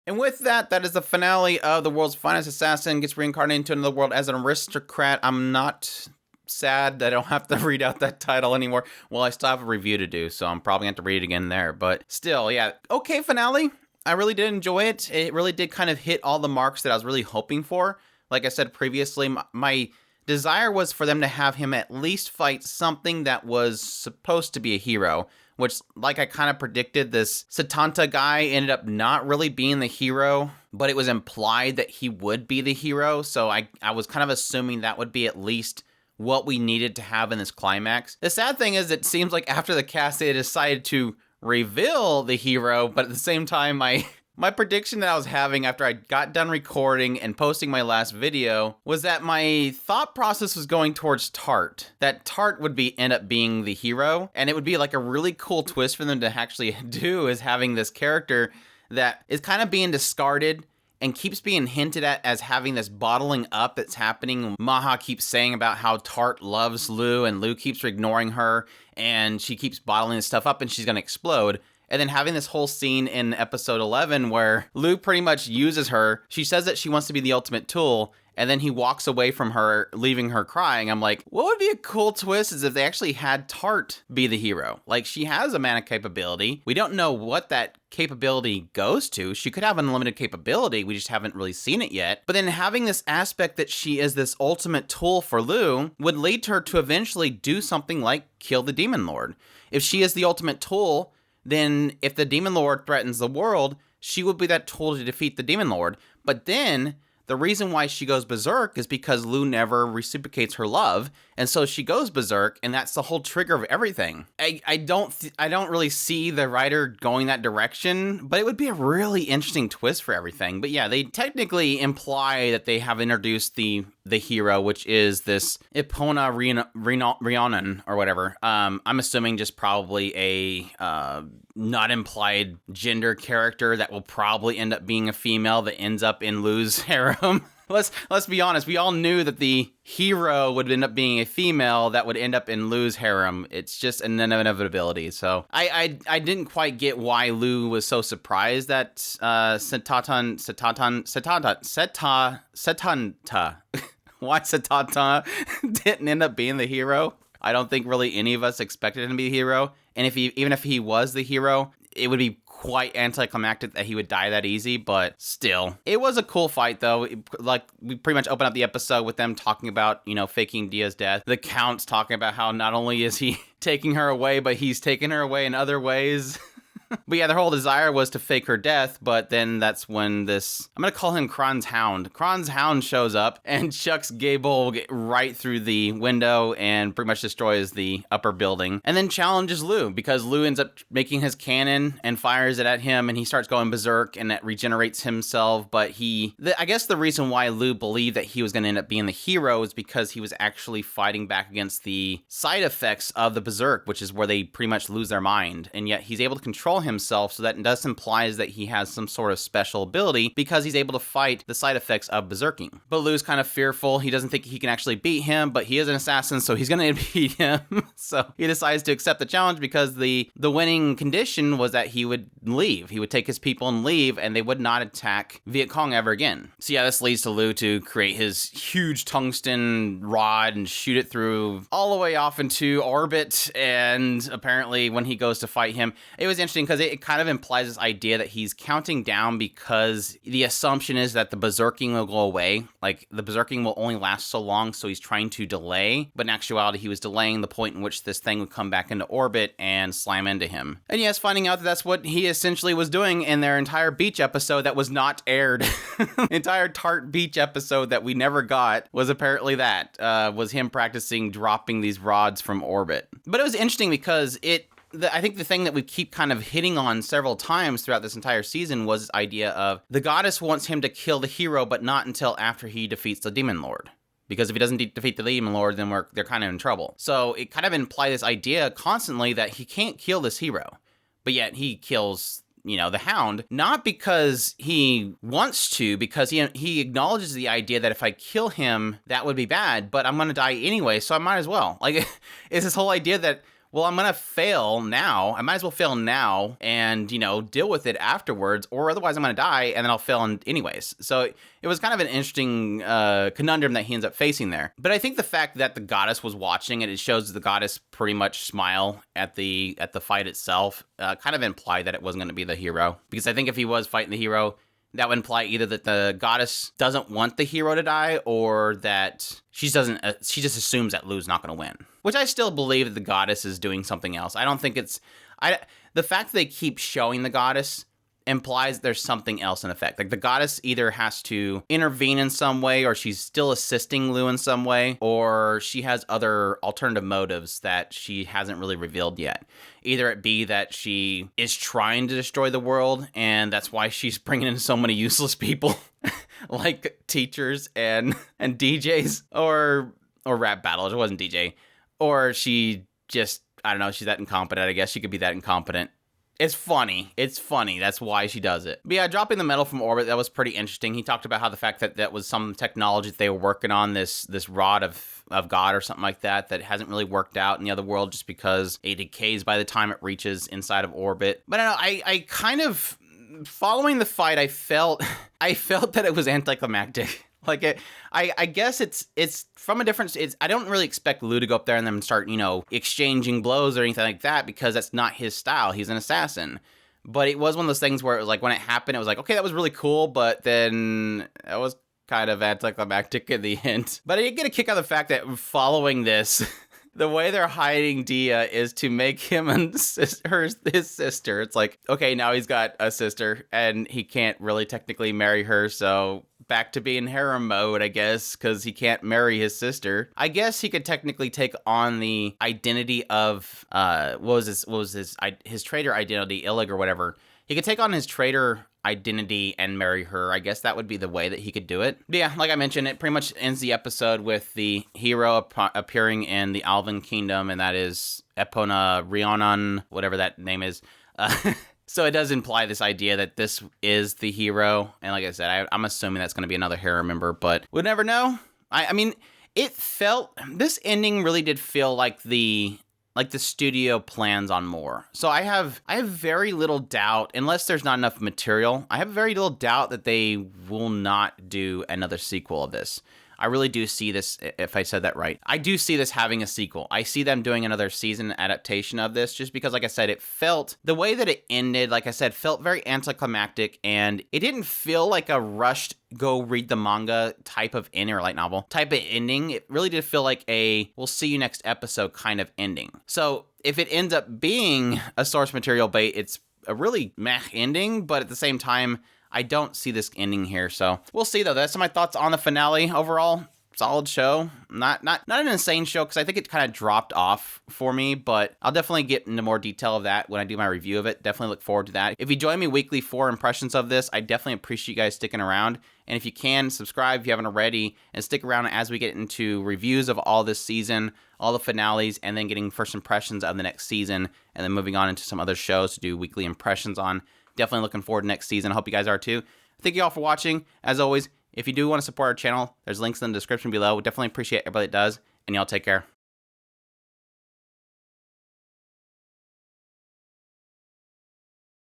And with that, that is the finale of The World's Finest Assassin gets reincarnated into another world as an aristocrat. I'm not sad that I don't have to read out that title anymore. Well, I still have a review to do, so I'm probably going to have to read it again there. But still, yeah, okay finale. I really did enjoy it. It really did kind of hit all the marks that I was really hoping for. Like I said previously, my desire was for them to have him at least fight something that was supposed to be a hero, which, like I kind of predicted, this Satanta guy ended up not really being the hero, but it was implied that he would be the hero, so I was kind of assuming that would be at least what we needed to have in this climax. The sad thing is, it seems like after the cast, they decided to reveal the hero, but at the same time, my prediction that I was having after I got done recording and posting my last video was that my thought process was going towards Tart. That Tart would end up being the hero, and it would be like a really cool twist for them to actually do, is having this character that is kind of being discarded and keeps being hinted at as having this bottling up that's happening. Maha keeps saying about how Tart loves Lou, and Lou keeps ignoring her, and she keeps bottling this stuff up, and she's gonna explode. And then having this whole scene in episode 11 where Lou pretty much uses her. She says that she wants to be the ultimate tool, and then he walks away from her, leaving her crying. I'm like, what would be a cool twist is if they actually had Tart be the hero. Like, she has a mana capability. We don't know what that capability goes to. She could have unlimited capability. We just haven't really seen it yet. But then having this aspect that she is this ultimate tool for Lou would lead her to eventually do something like kill the Demon Lord. If she is the ultimate tool, then if the Demon Lord threatens the world, she would be that tool to defeat the Demon Lord. But then the reason why she goes berserk is because Lou never reciprocates her love, and so she goes berserk, and that's the whole trigger of everything. I don't really see the writer going that direction, but it would be a really interesting twist for everything. But yeah, they technically imply that they have introduced the hero, which is this Epona Rhiannon or whatever. I'm assuming just probably a not implied gender character that will probably end up being a female that ends up in Lou's harem. Let's be honest. We all knew that the hero would end up being a female that would end up in Lou's harem. It's just an inevitability. So I didn't quite get why Lou was so surprised that Setanta why Setanta didn't end up being the hero. I don't think really any of us expected him to be the hero. And even if he was the hero, it would be quite anticlimactic that he would die that easy, but still. It was a cool fight, though. Like, we pretty much open up the episode with them talking about, faking Dia's death. The Count's talking about how not only is he taking her away, but he's taking her away in other ways. But yeah, their whole desire was to fake her death, but then that's when this, I'm going to call him Kron's Hound. Kron's Hound shows up and chucks Gable right through the window and pretty much destroys the upper building. And then challenges Lou, because Lou ends up making his cannon and fires it at him, and he starts going berserk, and that regenerates himself. But I guess the reason why Lou believed that he was going to end up being the hero is because he was actually fighting back against the side effects of the berserk, which is where they pretty much lose their mind. And yet he's able to control himself, so that thus implies that he has some sort of special ability because he's able to fight the side effects of berserking. But Lou's kind of fearful. He doesn't think he can actually beat him, but he is an assassin, so he's gonna beat him. So he decides to accept the challenge because the winning condition was that he would leave. He would take his people and leave, and they would not attack Viet Cong ever again. So yeah, this leads to Lou to create his huge tungsten rod and shoot it through all the way off into orbit. And apparently when he goes to fight him, it was interesting because it kind of implies this idea that he's counting down because the assumption is that the berserking will go away. Like, the berserking will only last so long, so he's trying to delay. But in actuality, he was delaying the point in which this thing would come back into orbit and slam into him. And yes, finding out that that's what he essentially was doing in their entire beach episode that was not aired. Entire Tart Beach episode that we never got was apparently that. Was him practicing dropping these rods from orbit. But it was interesting because I think the thing that we keep kind of hitting on several times throughout this entire season was this idea of the goddess wants him to kill the hero, but not until after he defeats the Demon Lord. Because if he doesn't defeat the Demon Lord, then they're kind of in trouble. So it kind of implies this idea constantly that he can't kill this hero, but yet he kills, the Hound, not because he wants to, because he acknowledges the idea that if I kill him, that would be bad, but I'm going to die anyway, so I might as well. Like, it's this whole idea that well, I'm going to fail now. I might as well fail now and, deal with it afterwards, or otherwise I'm going to die and then I'll fail anyways. So it was kind of an interesting conundrum that he ends up facing there. But I think the fact that the goddess was watching it shows the goddess pretty much smile at the fight itself, kind of implied that it wasn't going to be the hero. Because I think if he was fighting the hero, that would imply either that the goddess doesn't want the hero to die, or that she just assumes that Lu's not going to win. Which I still believe that the goddess is doing something else. I don't think the fact that they keep showing the goddess implies there's something else in effect. Like the goddess either has to intervene in some way, or she's still assisting Lu in some way, or she has other alternative motives that she hasn't really revealed yet. Either it be that she is trying to destroy the world, and that's why she's bringing in so many useless people, like teachers and DJs, or rap battles. It wasn't DJ. Or she just, I don't know, she's that incompetent. I guess she could be that incompetent. It's funny. That's why she does it. But yeah, dropping the metal from orbit, that was pretty interesting. He talked about how the fact that was some technology that they were working on, this rod of God or something like that hasn't really worked out in the other world just because it decays by the time it reaches inside of orbit. But I don't know, I kind of, following the fight, I felt that it was anticlimactic. Like I guess it's from a different. I don't really expect Lu to go up there and then start exchanging blows or anything like that, because that's not his style. He's an assassin. But it was one of those things where it was like when it happened, it was like, okay, that was really cool, but then it was kind of anticlimactic in the end. But I did get a kick out of the fact that following this, the way they're hiding Dia is to make him and his sister. It's like, okay, now he's got a sister and he can't really technically marry her, so back to being harem mode, I guess, because he can't marry his sister. I guess he could technically take on the identity of what was his traitor identity, Illig or whatever. He could take on his traitor identity and marry her. I guess that would be the way that he could do it. But yeah, like I mentioned, it pretty much ends the episode with the hero appearing in the Alvin Kingdom, and that is Epona Rionan, whatever that name is. So it does imply this idea that this is the hero. And like I said, I'm assuming that's going to be another harem member, but we'll never know. I mean, this ending really did feel like the studio plans on more. So I have very little doubt, unless there's not enough material, I have very little doubt that they will not do another sequel of this. I really do see this, if I said that right. I do see this having a sequel. I see them doing another season adaptation of this, just because, like I said, the way that it ended, like I said, felt very anticlimactic, and it didn't feel like a rushed, go read the manga type of ending, or light novel type of ending. It really did feel like a, we'll see you next episode kind of ending. So if it ends up being a source material bait, it's a really meh ending, but at the same time, I don't see this ending here, so we'll see though. That's my thoughts on the finale. Overall, solid show. Not an insane show, because I think it kind of dropped off for me, but I'll definitely get into more detail of that when I do my review of it. Definitely look forward to that. If you join me weekly for impressions of this, I definitely appreciate you guys sticking around. And if you can, subscribe if you haven't already, and stick around as we get into reviews of all this season, all the finales, and then getting first impressions of the next season, and then moving on into some other shows to do weekly impressions on. Definitely looking forward to next season. I hope you guys are too. Thank you all for watching. As always, if you do want to support our channel, there's links in the description below. We definitely appreciate everybody that does, and y'all take care.